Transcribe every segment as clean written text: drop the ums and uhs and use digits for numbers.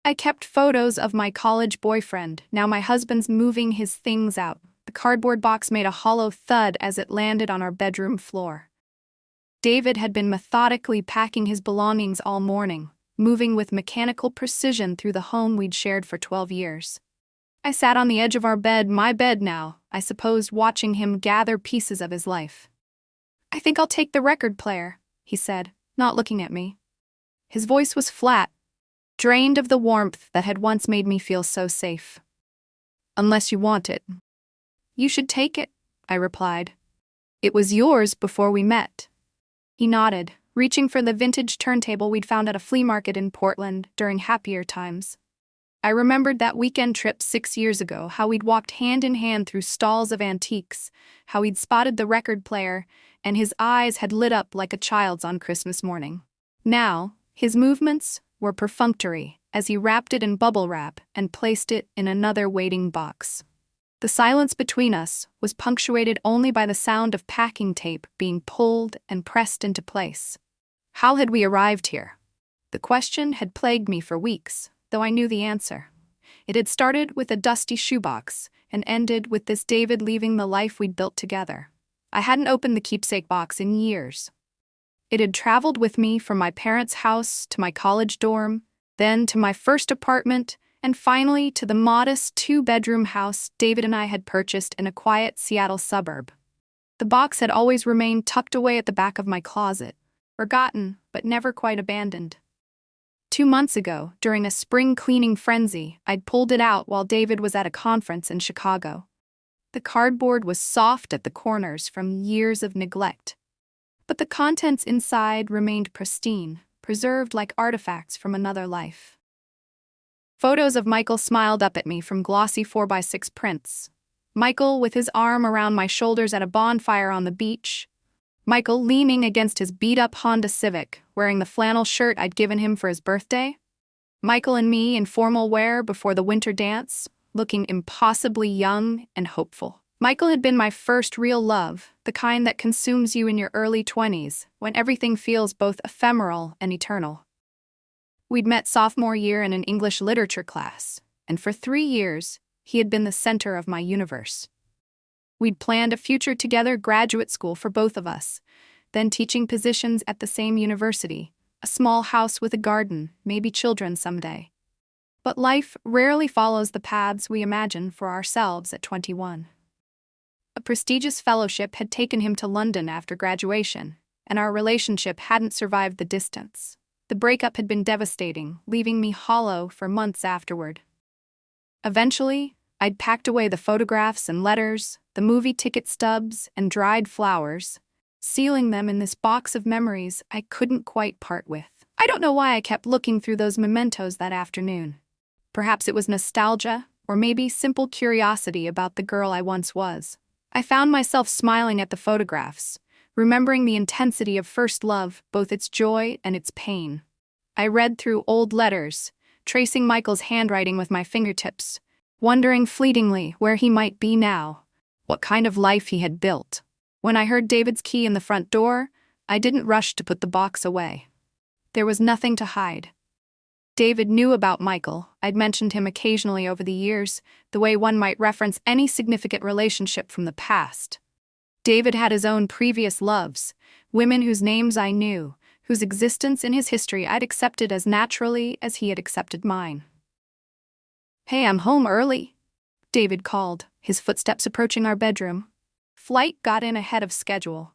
I kept photos of my college boyfriend. Now my husband's moving his things out. The cardboard box made a hollow thud as it landed on our bedroom floor. David had been methodically packing his belongings all morning, moving with mechanical precision through the home we'd shared for 12 years. I sat on the edge of our bed, my bed now, I suppose, watching him gather pieces of his life. "I think I'll take the record player," he said, not looking at me. His voice was flat, drained of the warmth that had once made me feel so safe. "Unless you want it." "You should take it," I replied. "It was yours before we met." He nodded, reaching for the vintage turntable we'd found at a flea market in Portland during happier times. I remembered that weekend trip 6 years ago, how we'd walked hand in hand through stalls of antiques, how he'd spotted the record player, and his eyes had lit up like a child's on Christmas morning. Now, his movements were perfunctory as he wrapped it in bubble wrap and placed it in another waiting box. The silence between us was punctuated only by the sound of packing tape being pulled and pressed into place. How had we arrived here? The question had plagued me for weeks, though I knew the answer. It had started with a dusty shoebox and ended with this David leaving the life we'd built together. I hadn't opened the keepsake box in years. It had traveled with me from my parents' house to my college dorm, then to my first apartment, and finally to the modest 2-bedroom house David and I had purchased in a quiet Seattle suburb. The box had always remained tucked away at the back of my closet, forgotten but never quite abandoned. 2 months ago, during a spring cleaning frenzy, I'd pulled it out while David was at a conference in Chicago. The cardboard was soft at the corners from years of neglect, but the contents inside remained pristine, preserved like artifacts from another life. Photos of Michael smiled up at me from glossy 4x6 prints. Michael with his arm around my shoulders at a bonfire on the beach. Michael leaning against his beat-up Honda Civic, wearing the flannel shirt I'd given him for his birthday. Michael and me in formal wear before the winter dance, looking impossibly young and hopeful. Michael had been my first real love, the kind that consumes you in your early 20s, when everything feels both ephemeral and eternal. We'd met sophomore year in an English literature class, and for 3 years, he had been the center of my universe. We'd planned a future together, graduate school for both of us, then teaching positions at the same university, a small house with a garden, maybe children someday. But life rarely follows the paths we imagine for ourselves at 21. A prestigious fellowship had taken him to London after graduation, and our relationship hadn't survived the distance. The breakup had been devastating, leaving me hollow for months afterward. Eventually, I'd packed away the photographs and letters, the movie ticket stubs and dried flowers, sealing them in this box of memories I couldn't quite part with. I don't know why I kept looking through those mementos that afternoon. Perhaps it was nostalgia, or maybe simple curiosity about the girl I once was. I found myself smiling at the photographs, remembering the intensity of first love, both its joy and its pain. I read through old letters, tracing Michael's handwriting with my fingertips, wondering fleetingly where he might be now, what kind of life he had built. When I heard David's key in the front door, I didn't rush to put the box away. There was nothing to hide. David knew about Michael. I'd mentioned him occasionally over the years, the way one might reference any significant relationship from the past. David had his own previous loves, women whose names I knew, whose existence in his history I'd accepted as naturally as he had accepted mine. "Hey, I'm home early," David called, his footsteps approaching our bedroom. Flight got in ahead of schedule.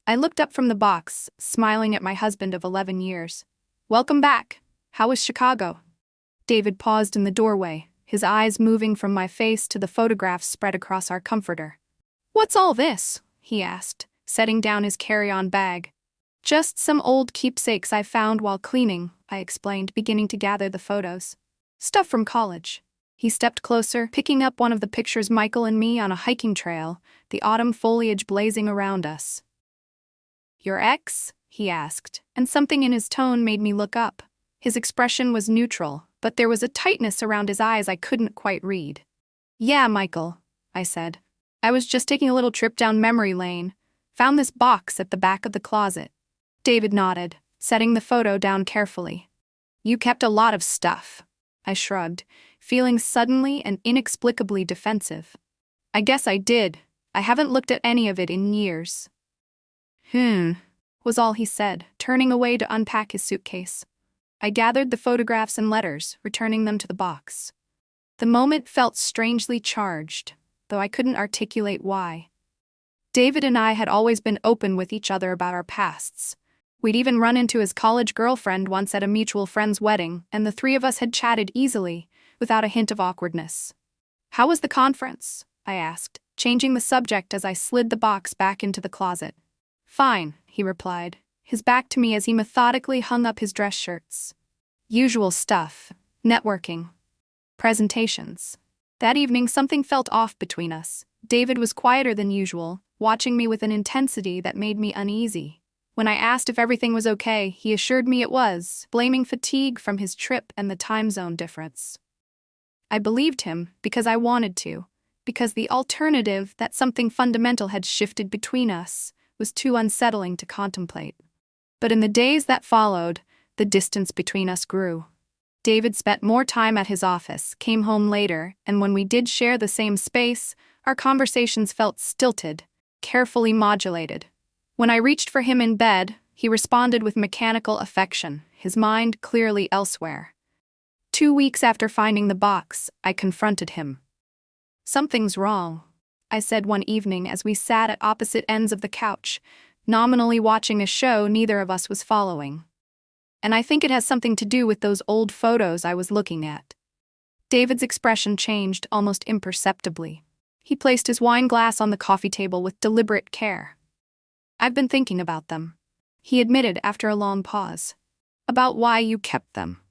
I looked up from the box, smiling at my husband of 11 years. "Welcome back. How was Chicago?" David paused in the doorway, his eyes moving from my face to the photographs spread across our comforter. "What's all this?" he asked, setting down his carry-on bag. "Just some old keepsakes I found while cleaning," I explained, beginning to gather the photos. "Stuff from college." He stepped closer, picking up one of the pictures Michael and me on a hiking trail, the autumn foliage blazing around us. "Your ex?" he asked, and something in his tone made me look up. His expression was neutral, but there was a tightness around his eyes I couldn't quite read. "Yeah, Michael," I said. "I was just taking a little trip down memory lane. Found this box at the back of the closet." David nodded, setting the photo down carefully. "You kept a lot of stuff." I shrugged, feeling suddenly and inexplicably defensive. I guess I did. I haven't looked at any of it in years. Was all he said, turning away to unpack his suitcase. I gathered the photographs and letters, returning them to the box. The moment felt strangely charged, though I couldn't articulate why. David and I had always been open with each other about our pasts. We'd even run into his college girlfriend once at a mutual friend's wedding, and the three of us had chatted easily, without a hint of awkwardness. "How was the conference?" I asked, changing the subject as I slid the box back into the closet. "Fine," he replied, his back to me as he methodically hung up his dress shirts. "Usual stuff. Networking. Presentations." That evening something felt off between us. David was quieter than usual, watching me with an intensity that made me uneasy. When I asked if everything was okay, he assured me it was, blaming fatigue from his trip and the time zone difference. I believed him because I wanted to, because the alternative, that something fundamental had shifted between us, was too unsettling to contemplate. But in the days that followed, the distance between us grew. David spent more time at his office, came home later, and when we did share the same space, our conversations felt stilted, carefully modulated. When I reached for him in bed, he responded with mechanical affection, his mind clearly elsewhere. 2 weeks after finding the box, I confronted him. "Something's wrong," I said one evening as we sat at opposite ends of the couch, nominally watching a show neither of us was following. "And I think it has something to do with those old photos I was looking at." David's expression changed almost imperceptibly. He placed his wine glass on the coffee table with deliberate care. "I've been thinking about them," he admitted after a long pause. "About why you kept them.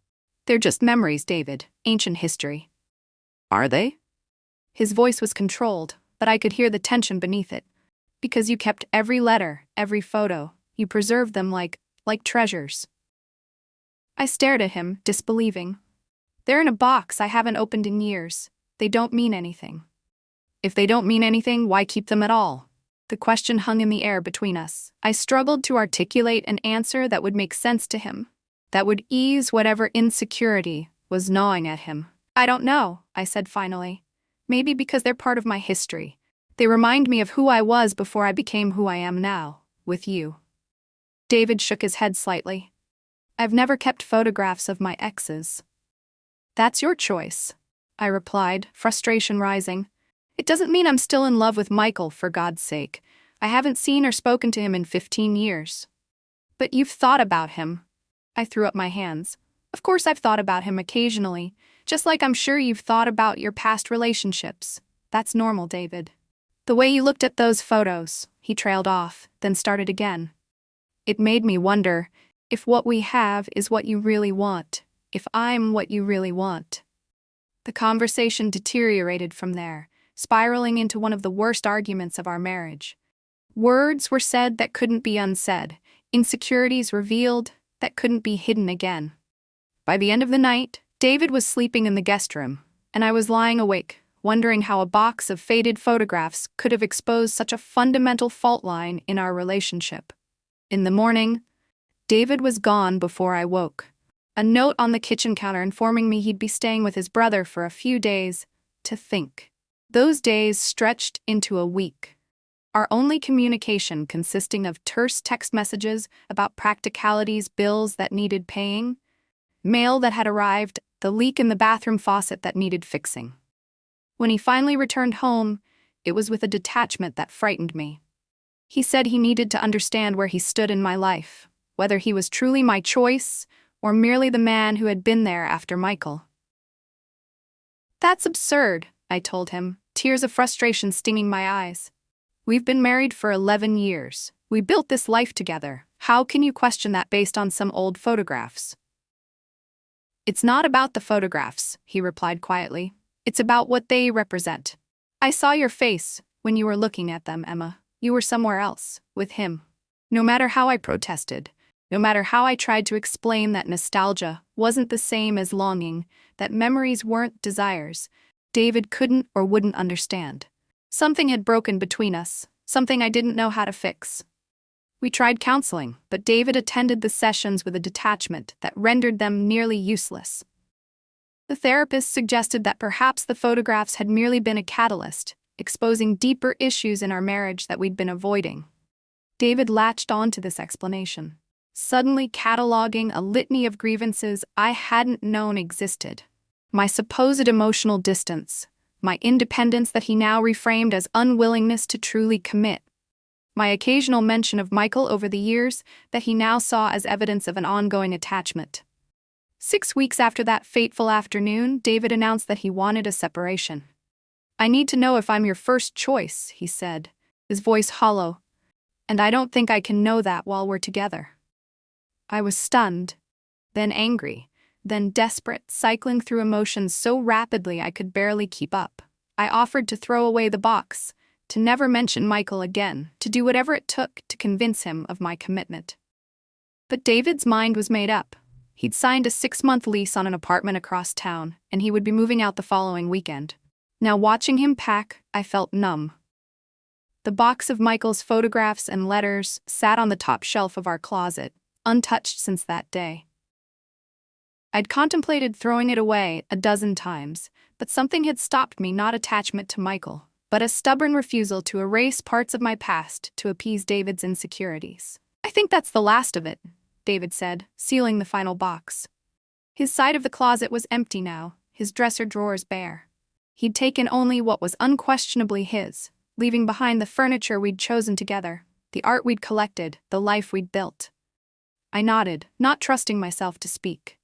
They're just memories, David, ancient history." "Are they?" His voice was controlled, but I could hear the tension beneath it. "Because you kept every letter, every photo. You preserved them like treasures." I stared at him, disbelieving. "They're in a box I haven't opened in years. They don't mean anything." "If they don't mean anything, why keep them at all?" The question hung in the air between us. I struggled to articulate an answer that would make sense to him, that would ease whatever insecurity was gnawing at him. "I don't know," I said finally. "Maybe because they're part of my history. They remind me of who I was before I became who I am now, with you." David shook his head slightly. "I've never kept photographs of my exes." "That's your choice," I replied, frustration rising. "It doesn't mean I'm still in love with Michael, for God's sake. I haven't seen or spoken to him in 15 years. "But you've thought about him." I threw up my hands. "Of course I've thought about him occasionally, just like I'm sure you've thought about your past relationships. That's normal, David." "The way you looked at those photos," he trailed off, then started again. "It made me wonder if what we have is what you really want, if I'm what you really want." The conversation deteriorated from there, spiraling into one of the worst arguments of our marriage. Words were said that couldn't be unsaid, insecurities revealed that couldn't be hidden again. By the end of the night, David was sleeping in the guest room, and I was lying awake, wondering how a box of faded photographs could have exposed such a fundamental fault line in our relationship. In the morning, David was gone before I woke. A note on the kitchen counter informing me he'd be staying with his brother for a few days to think. Those days stretched into a week. Our only communication consisting of terse text messages about practicalities, bills that needed paying, mail that had arrived, the leak in the bathroom faucet that needed fixing. When he finally returned home, it was with a detachment that frightened me. He said he needed to understand where he stood in my life, whether he was truly my choice or merely the man who had been there after Michael. "That's absurd," I told him, tears of frustration stinging my eyes. "We've been married for 11 years. We built this life together. How can you question that based on some old photographs?" "It's not about the photographs," he replied quietly. "It's about what they represent. I saw your face when you were looking at them, Emma. You were somewhere else, with him. No matter how I protested, no matter how I tried to explain that nostalgia wasn't the same as longing, that memories weren't desires, David couldn't or wouldn't understand. Something had broken between us, something I didn't know how to fix. We tried counseling, but David attended the sessions with a detachment that rendered them nearly useless. The therapist suggested that perhaps the photographs had merely been a catalyst, exposing deeper issues in our marriage that we'd been avoiding. David latched on to this explanation, suddenly cataloging a litany of grievances I hadn't known existed. My supposed emotional distance, my independence that he now reframed as unwillingness to truly commit, my occasional mention of Michael over the years that he now saw as evidence of an ongoing attachment. 6 weeks after that fateful afternoon, David announced that he wanted a separation. "I need to know if I'm your first choice," he said, his voice hollow, "and I don't think I can know that while we're together." I was stunned, then angry, then desperate, cycling through emotions so rapidly I could barely keep up. I offered to throw away the box, to never mention Michael again, to do whatever it took to convince him of my commitment. But David's mind was made up. He'd signed a 6-month lease on an apartment across town, and he would be moving out the following weekend. Now watching him pack, I felt numb. The box of Michael's photographs and letters sat on the top shelf of our closet, untouched since that day. I'd contemplated throwing it away a dozen times, but something had stopped me, not attachment to Michael, but a stubborn refusal to erase parts of my past to appease David's insecurities. "I think that's the last of it," David said, sealing the final box. His side of the closet was empty now, his dresser drawers bare. He'd taken only what was unquestionably his, leaving behind the furniture we'd chosen together, the art we'd collected, the life we'd built. I nodded, not trusting myself to speak.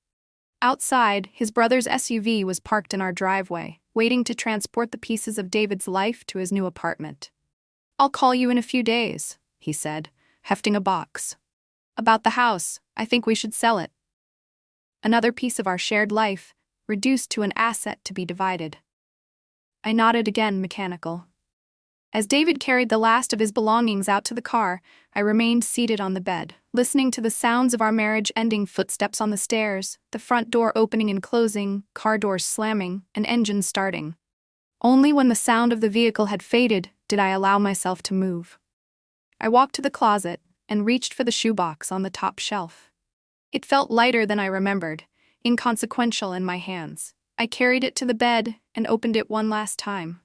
Outside, his brother's SUV was parked in our driveway, waiting to transport the pieces of David's life to his new apartment. "I'll call you in a few days," he said, hefting a box. "About the house, I think we should sell it." Another piece of our shared life, reduced to an asset to be divided. I nodded again, mechanical. As David carried the last of his belongings out to the car, I remained seated on the bed, listening to the sounds of our marriage ending, footsteps on the stairs, the front door opening and closing, car doors slamming, and engines starting. Only when the sound of the vehicle had faded did I allow myself to move. I walked to the closet and reached for the shoebox on the top shelf. It felt lighter than I remembered, inconsequential in my hands. I carried it to the bed and opened it one last time.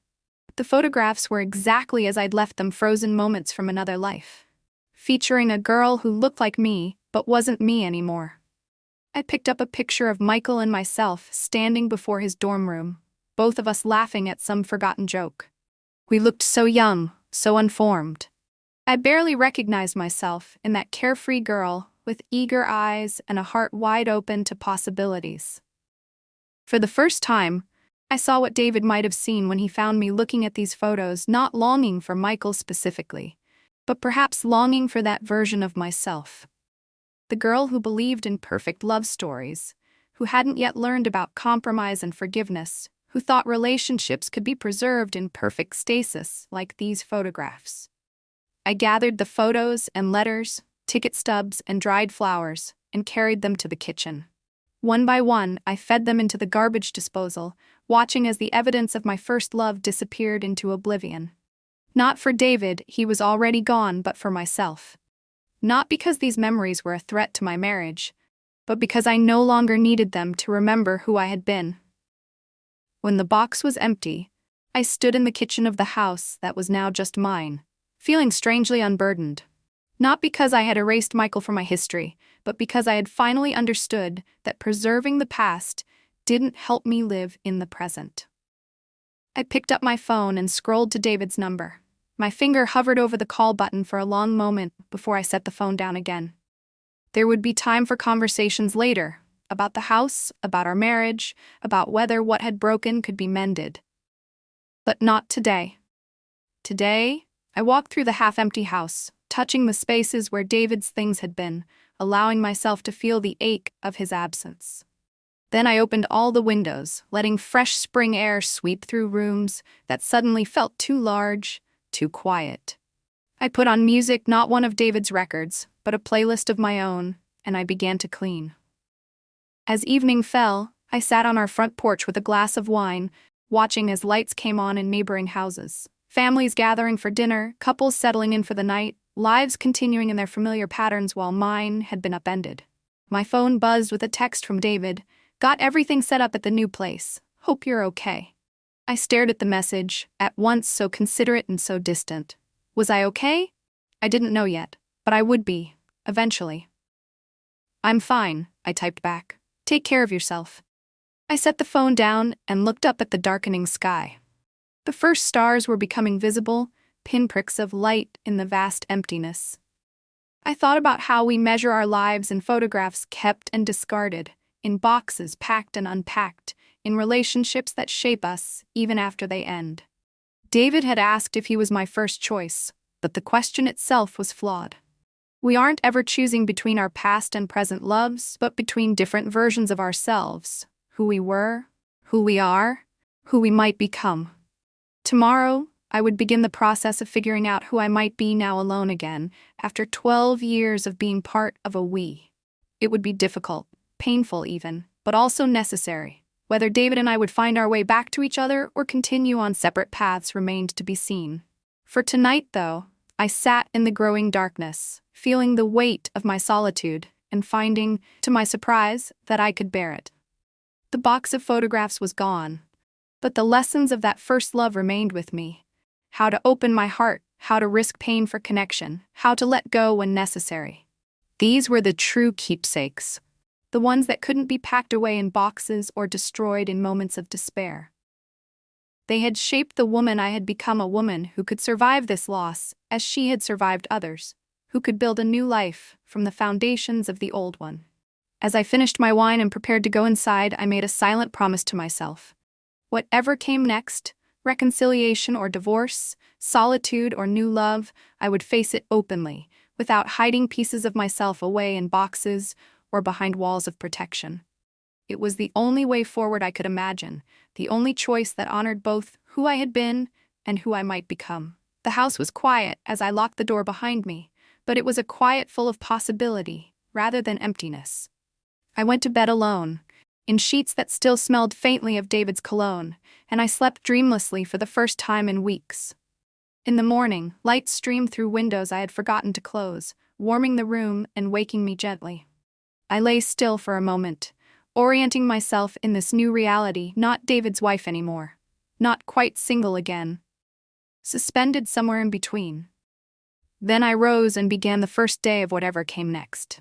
The photographs were exactly as I'd left them, frozen moments from another life, featuring a girl who looked like me but wasn't me anymore. I picked up a picture of Michael and myself standing before his dorm room, both of us laughing at some forgotten joke. We looked so young, so unformed. I barely recognized myself in that carefree girl with eager eyes and a heart wide open to possibilities. For the first time, I saw what David might have seen when he found me looking at these photos, not longing for Michael specifically, but perhaps longing for that version of myself. The girl who believed in perfect love stories, who hadn't yet learned about compromise and forgiveness, who thought relationships could be preserved in perfect stasis like these photographs. I gathered the photos and letters, ticket stubs and dried flowers, and carried them to the kitchen. One by one, I fed them into the garbage disposal, watching as the evidence of my first love disappeared into oblivion. Not for David, he was already gone, but for myself. Not because these memories were a threat to my marriage, but because I no longer needed them to remember who I had been. When the box was empty, I stood in the kitchen of the house that was now just mine, feeling strangely unburdened. Not because I had erased Michael from my history, but because I had finally understood that preserving the past didn't help me live in the present. I picked up my phone and scrolled to David's number. My finger hovered over the call button for a long moment before I set the phone down again. There would be time for conversations later, about the house, about our marriage, about whether what had broken could be mended. But not today. Today, I walked through the half-empty house, touching the spaces where David's things had been, allowing myself to feel the ache of his absence. Then I opened all the windows, letting fresh spring air sweep through rooms that suddenly felt too large, too quiet. I put on music, not one of David's records, but a playlist of my own, and I began to clean. As evening fell, I sat on our front porch with a glass of wine, watching as lights came on in neighboring houses. Families gathering for dinner, couples settling in for the night, lives continuing in their familiar patterns while mine had been upended. My phone buzzed with a text from David, Got everything set up at the new place. Hope you're okay. I stared at the message, at once so considerate and so distant. Was I okay? I didn't know yet, but I would be, eventually. I'm fine, I typed back. Take care of yourself. I set the phone down and looked up at the darkening sky. The first stars were becoming visible, pinpricks of light in the vast emptiness. I thought about how we measure our lives in photographs kept and discarded, in boxes packed and unpacked, in relationships that shape us even after they end. David had asked if he was my first choice, but the question itself was flawed. We aren't ever choosing between our past and present loves, but between different versions of ourselves, who we were, who we are, who we might become. Tomorrow, I would begin the process of figuring out who I might be now alone again, after 12 years of being part of a we. It would be difficult, painful even, but also necessary. Whether David and I would find our way back to each other or continue on separate paths remained to be seen. For tonight, though, I sat in the growing darkness, feeling the weight of my solitude and finding, to my surprise, that I could bear it. The box of photographs was gone, but the lessons of that first love remained with me. How to open my heart, how to risk pain for connection, how to let go when necessary. These were the true keepsakes, the ones that couldn't be packed away in boxes or destroyed in moments of despair. They had shaped the woman I had become, a woman who could survive this loss as she had survived others, who could build a new life from the foundations of the old one. As I finished my wine and prepared to go inside, I made a silent promise to myself. Whatever came next, reconciliation or divorce, solitude or new love, I would face it openly, without hiding pieces of myself away in boxes or behind walls of protection. It was the only way forward I could imagine, the only choice that honored both who I had been and who I might become. The house was quiet as I locked the door behind me, but it was a quiet full of possibility, rather than emptiness. I went to bed alone, in sheets that still smelled faintly of David's cologne, and I slept dreamlessly for the first time in weeks. In the morning, light streamed through windows I had forgotten to close, warming the room and waking me gently. I lay still for a moment, orienting myself in this new reality, not David's wife anymore, not quite single again, suspended somewhere in between. Then I rose and began the first day of whatever came next.